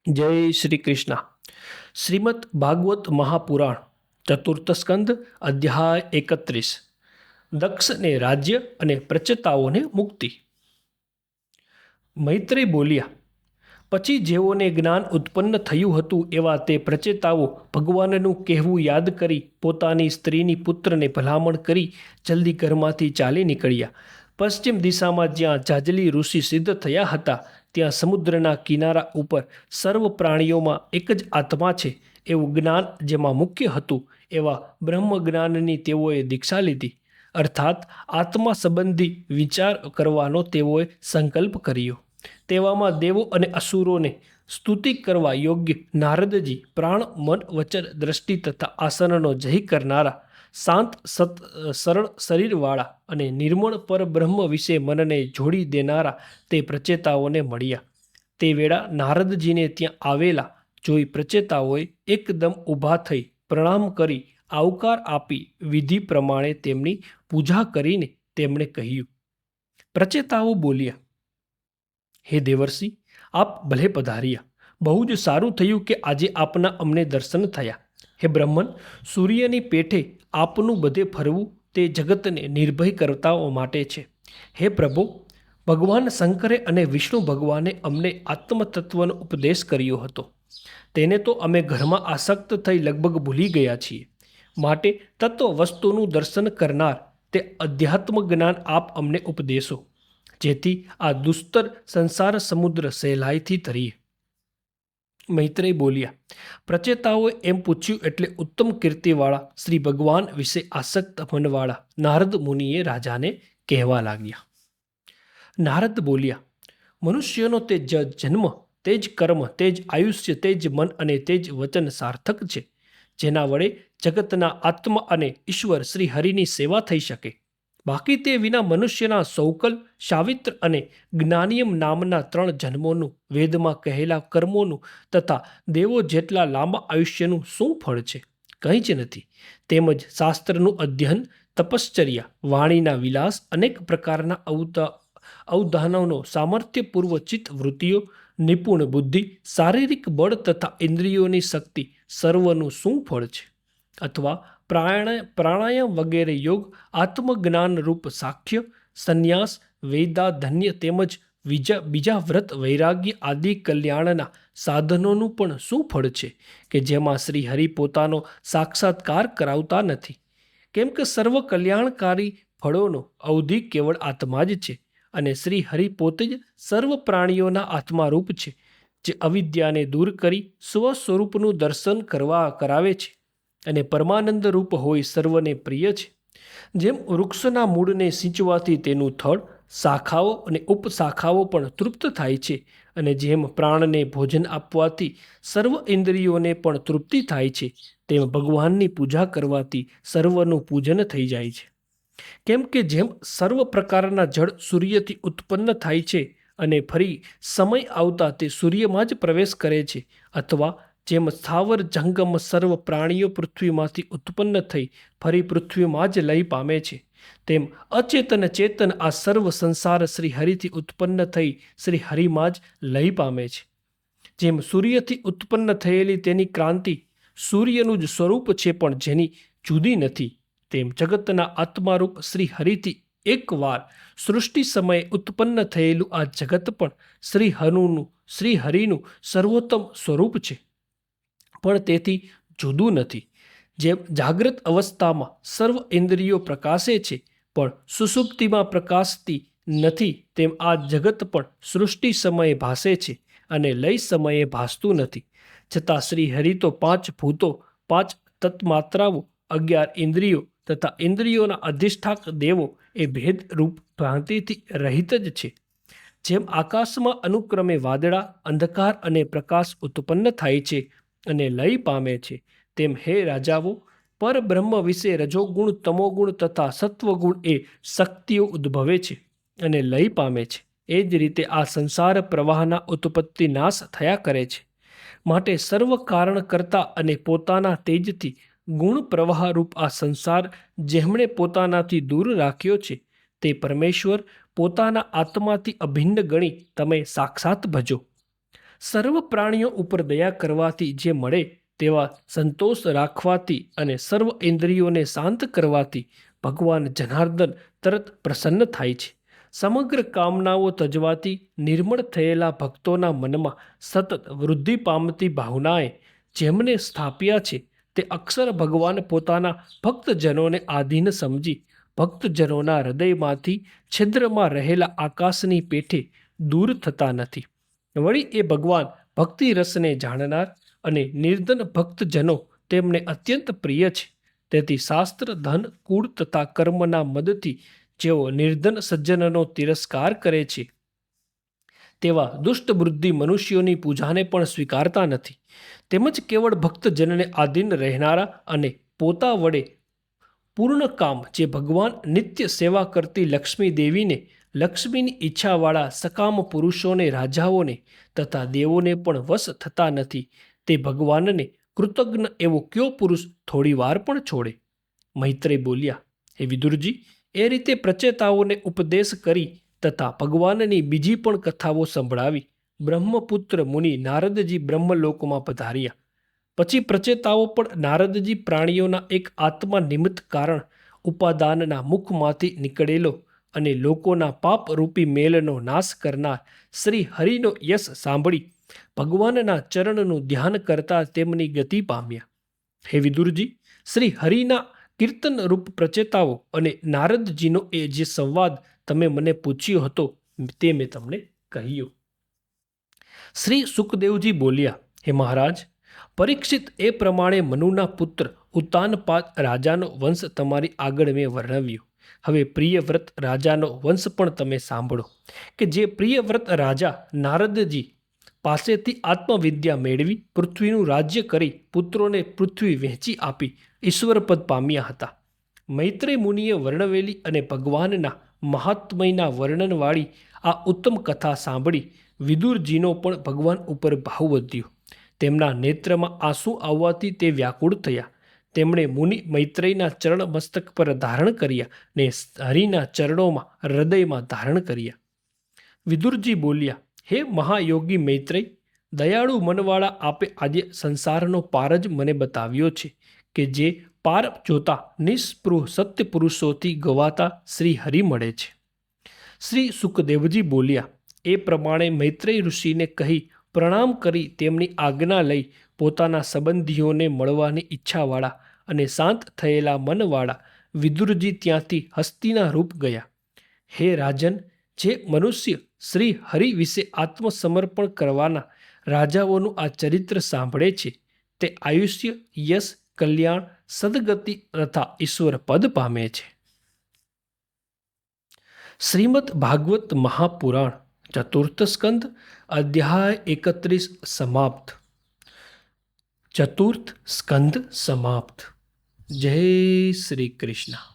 જય શ્રી કૃષ્ણ. શ્રીમદ ભાગવત મહાપુરાણ ચતુર્થ સ્કંદ અધ્યાય 31. દક્ષને રાજ્ય અને પ્રચેતાઓને મુક્તિ. મૈત્રેય બોલ્યા, પછી જેઓને જ્ઞાન ઉત્પન્ન થયું હતું એવા તે પ્રચેતાઓ ભગવાનનું કહેવું યાદ કરી પોતાની સ્ત્રીની પુત્રને ભલામણ કરી જલ્દી ઘરમાંથી ચાલી નીકળ્યા. પશ્ચિમ દિશામાં જ્યાં જાજલી ઋષિ સિદ્ધ થયા હતા ત્યાં સમુદ્રના કિનારા ઉપર સર્વ પ્રાણીઓમાં એક જ આત્મા છે એવું જ્ઞાન જેમાં મુખ્ય હતું એવા બ્રહ્મ જ્ઞાનની તેઓએ દીક્ષા લીધી. અર્થાત આત્મા સંબંધી વિચાર કરવાનો તેઓએ સંકલ્પ કર્યો. તેવામાં દેવો અને અસુરોને સ્તુતિ કરવા યોગ્ય નારદજી પ્રાણ મન વચન દ્રષ્ટિ તથા આસનનો જય કરનારા, શાંત સરળ શરીરવાળા અને નિર્મળ પરબ્રહ્મ વિશે મનને જોડી દેનારા તે પ્રચેતાઓને મળ્યા. તે વેળા નારદજીને ત્યાં આવેલા જોઈ પ્રચેતાઓએ એકદમ ઊભા થઈ પ્રણામ કરી આવકાર આપી વિધિ પ્રમાણે તેમની પૂજા કરીને તેમણે કહ્યું. પ્રચેતાઓ બોલ્યા, હે દેવર્ષિ, આપ ભલે પધાર્યા. બહુ જ સારું થયું કે આજે આપના અમને દર્શન થયા. હે બ્રહ્મન, સૂર્યની પેઠે આપનું બધે ફરવું તે જગતને નિર્ભય કરતાઓ માટે છે. હે પ્રભુ, ભગવાન શંકરે અને વિષ્ણુ ભગવાને અમને આત્મતત્વનો ઉપદેશ કર્યો હતો. તેને તો અમે ઘરમાં આસક્ત થઈ લગભગ ભૂલી ગયા છીએ. માટે તત્વ વસ્તુનું દર્શન કરનાર તે અધ્યાત્મ જ્ઞાન આપ અમને ઉપદેશો, જેથી આ દુસ્તર સંસાર સમુદ્ર સહેલાઈથી તરીએ. મૈત્રેય બોલ્યા, પ્રચેતાઓએ એમ પૂછ્યું એટલે ઉત્તમ કીર્તિવાળા શ્રી ભગવાન વિશે આસક્ત મનવાળા નારદ મુનિએ રાજાને કહેવા લાગ્યા. નારદ બોલ્યા, મનુષ્યનો તે જન્મ, તે જ કર્મ, તે જ આયુષ્ય, તે જ મન અને તે જ વચન સાર્થક છે, જેના વડે જગતના આત્મા અને ઈશ્વર શ્રી હરિની સેવા થઈ શકે. બાકી તે વિના મનુષ્યના સૌકલ, સાવિત્ર અને જ્ઞાનિયમ નામના 3 જન્મોનું, વેદમાં કહેલા કર્મોનું તથા દેવો જેટલા લાંબા આયુષ્યનું શું ફળ છે? કંઈ જ નથી. તેમજ શાસ્ત્રનું અધ્યયન, તપશ્ચર્યા, વાણીના વિલાસ, અનેક પ્રકારના અવધાનોનો, સામર્થ્યપૂર્વ ચિત્ત વૃત્તિઓ, નિપુણ બુદ્ધિ, શારીરિક બળ તથા ઇન્દ્રિયોની શક્તિ સર્વનું શું ફળ છે? અથવા પ્રાણાયામ વગેરે યોગ, આત્મજ્ઞાન રૂપ સાખ્ય, સંન્યાસ, વૈદાધન્ય તેમજ બીજા વ્રત, વૈરાગ્ય આદિ કલ્યાણના સાધનોનું પણ શું ફળ છે કે જેમાં શ્રી હરિ પોતાનો સાક્ષાત્કાર કરાવતા નથી? કેમ કે સર્વ કલ્યાણકારી ફળોનો અવધિ કેવળ આત્મા જ છે અને શ્રી હરિ પોતે જ સર્વ પ્રાણીઓના આત્મારૂપ છે, જે અવિદ્યાને દૂર કરી સ્વસ્વરૂપનું દર્શન કરાવે છે અને પરમાનંદ રૂપ હોય સર્વને પ્રિય છે. જેમ વૃક્ષના મૂળને સિંચવાથી તેનું થડ, શાખાઓ અને ઉપશાખાઓ પણ તૃપ્ત થાય છે અને જેમ પ્રાણને ભોજન આપવાથી સર્વ ઇન્દ્રિયોને પણ તૃપ્તિ થાય છે, તેમ ભગવાનની પૂજા કરવાથી સર્વનું પૂજન થઈ જાય છે. કેમ કે જેમ સર્વ પ્રકારના જળ સૂર્યથી ઉત્પન્ન થાય છે અને ફરી સમય આવતા તે સૂર્યમાં જ પ્રવેશ કરે છે, અથવા જેમ સ્થાવર જંગમ સર્વ પ્રાણીઓ પૃથ્વીમાંથી ઉત્પન્ન થઈ ફરી પૃથ્વીમાં જ લય પામે છે, તેમ અચેતન ચેતન આ સર્વ સંસાર શ્રી હરિથી ઉત્પન્ન થઈ શ્રી હરિમાં જ લય પામે છે. જેમ સૂર્યથી ઉત્પન્ન થયેલી તેની ક્રાંતિ સૂર્યનું જ સ્વરૂપ છે પણ જેની જુદી નથી, તેમ જગતના આત્મારૂપ શ્રી હરિથી એકવાર સૃષ્ટિ સમયે ઉત્પન્ન થયેલું આ જગત પણ શ્રી હરિનું સર્વોત્તમ સ્વરૂપ છે, પણ તેથી જુદું નથી. જેમ જાગ્રત અવસ્થામાં સર્વ ઇન્દ્રિયો પ્રકાશે છે પણ સુષુપ્તિમાં પ્રકાશતી નથી, તેમ આ જગત પણ સૃષ્ટિ સમયે ભાસે છે અને લય સમયે ભાસતું નથી. છતાં શ્રી હરિ તો 5 ભૂતો, 5 તત્માત્રાઓ, 11 ઇન્દ્રિયો તથા ઇન્દ્રિયોના અધિષ્ઠાક દેવો એ ભેદરૂપ ભ્રાંતિથી રહિત જ છે. જેમ આકાશમાં અનુક્રમે વાદળા, અંધકાર અને પ્રકાશ ઉત્પન્ન થાય છે અને લય પામે છે, તેમ હે રાજાઓ, પરબ્રહ્મ વિશે રજોગુણ, તમોગુણ તથા સત્વગુણ એ શક્તિઓ ઉદ્ભવે છે અને લય પામે છે. એ જ રીતે આ સંસાર પ્રવાહના ઉત્પત્તિ નાશ થયા કરે છે. માટે સર્વ કારણ કરતા અને પોતાના તેજથી ગુણ પ્રવાહરૂપ આ સંસાર જેમણે પોતાનાથી દૂર રાખ્યો છે, તે પરમેશ્વર પોતાના આત્માથી અભિન્ન ગણી તમે સાક્ષાત ભજો. સર્વ પ્રાણીઓ ઉપર દયા કરવાથી જે મળે તેવા સંતોષ રાખવાથી અને સર્વ ઇન્દ્રિયોને શાંત કરવાથી ભગવાન જનાર્દન તરત પ્રસન્ન થાય છે. સમગ્ર કામનાઓ તજવાથી નિર્મળ થયેલા ભક્તોના મનમાં સતત વૃદ્ધિ પામતી ભાવનાએ જેમને સ્થાપ્યા છે તે અક્ષર ભગવાન પોતાના ભક્તજનોને આધીન સમજી ભક્તજનોના હૃદયમાંથી છિદ્રમાં રહેલા આકાશની પેઠે દૂર થતા નથી. વળી એ ભગવાન ભક્તિ રસને જાણનાર અને નિર્ધન ભક્તજનો તેમને અત્યંત પ્રિય છે. તેથી શાસ્ત્ર, ધન, કુળ તથા કર્મના મદથી જેઓ નિર્ધન સજ્જનનો તિરસ્કાર કરે છે તેવા દુષ્ટ બુદ્ધિ મનુષ્યોની પૂજાને પણ સ્વીકારતા નથી. તેમજ કેવળ ભક્તજનને આધીન રહેનારા અને પોતા વડે પૂર્ણ કામ જે ભગવાન નિત્ય સેવા કરતી લક્ષ્મી દેવીને, લક્ષ્મીની ઈચ્છાવાળા સકામ પુરુષોને, રાજાઓને તથા દેવોને પણ વશ થતા નથી તે ભગવાનને કૃતજ્ઞ એવો કયો પુરુષ થોડી વાર પણ છોડે? મૈત્રેય બોલ્યા, હે વિદુરજી, એ રીતે પ્રચેતાઓને ઉપદેશ કરી તથા ભગવાનની બીજી પણ કથાઓ સંભળાવી બ્રહ્મપુત્ર મુનિ નારદજી બ્રહ્મલોકમાં પધાર્યા. પછી પ્રચેતાઓ પણ નારદજી પ્રાણીઓના એક આત્મા નિમિત્ત કારણ ઉપાદાનના મુખમાંથી નીકળેલો અને લોકોના પાપરૂપી મેલનો નાશ કરનાર શ્રી હરિનો યશ સાંભળી ભગવાનના ચરણનું ધ્યાન કરતા તેમની ગતિ પામ્યા. હે વિદુરજી, શ્રી હરિના કીર્તન રૂપ પ્રચેતાઓ અને નારદજીનો એ જે સંવાદ તમે મને પૂછ્યો હતો તે મેં તમને કહ્યું. શ્રી સુખદેવજી બોલ્યા, હે મહારાજ, પરીક્ષિત, એ પ્રમાણે મનુના પુત્ર ઉત્તાનપાદ રાજાનો વંશ તમારી આગળ મેં વર્ણવ્યો. હવે પ્રિયવ્રત રાજાનો વંશ પણ તમે સાંભળો કે જે પ્રિયવ્રત રાજા નારદજી પાસેથી આત્મવિદ્યા મેળવી પૃથ્વીનું રાજ્ય કરી પુત્રોને પૃથ્વી વહેંચી આપી ઈશ્વરપદ પામ્યા હતા. મૈત્રેય મુનિએ વર્ણવેલી અને ભગવાનના મહાત્મયના વર્ણનવાળી આ ઉત્તમ કથા સાંભળી વિદુરજીનો પણ ભગવાન ઉપર ભાવ વધ્યો. તેમના નેત્રમાં આંસુ આવવાથી તે વ્યાકુળ થયા. તેમણે મુનિ મૈત્રેયના ચરણ મસ્તક પર ધારણ કર્યા ને હરિના ચરણોમાં હૃદયમાં ધારણ કર્યા. વિદુરજી બોલ્યા, હે મહાયોગી મૈત્રેય, દયાળુ મનવાળા આપે આજે સંસારનો પાર જ મને બતાવ્યો છે કે જે પાર જોતા નિસ્પૃહ સત્ય પુરુષોથી ગવાતા શ્રી હરિ મળે છે. શ્રી સુખદેવજી બોલ્યા, એ પ્રમાણે મૈત્રેય ઋષિને કહી પ્રણામ કરી તેમની આજ્ઞા લઈ પોતાના સંબંધીઓને મળવાની ઈચ્છાવાળા અને શાંત થયેલા મનવાળા વિદુરજી ત્યાંથી હસ્તીના રૂપ ગયા. હે રાજન, જે મનુષ્ય શ્રી હરિ વિશે આત્મસમર્પણ કરવાના રાજાઓનું આ ચરિત્ર સાંભળે છે તે આયુષ્ય, યશ, કલ્યાણ, સદગતિ તથા ઈશ્વર પદ પામે છે. શ્રીમદ ભાગવત મહાપુરાણ ચતુર્થ સ્કંદ અધ્યાય 31 સમાપ્ત. ચતુર્થ સ્કંદ સમાપ્ત. જય શ્રી કૃષ્ણ.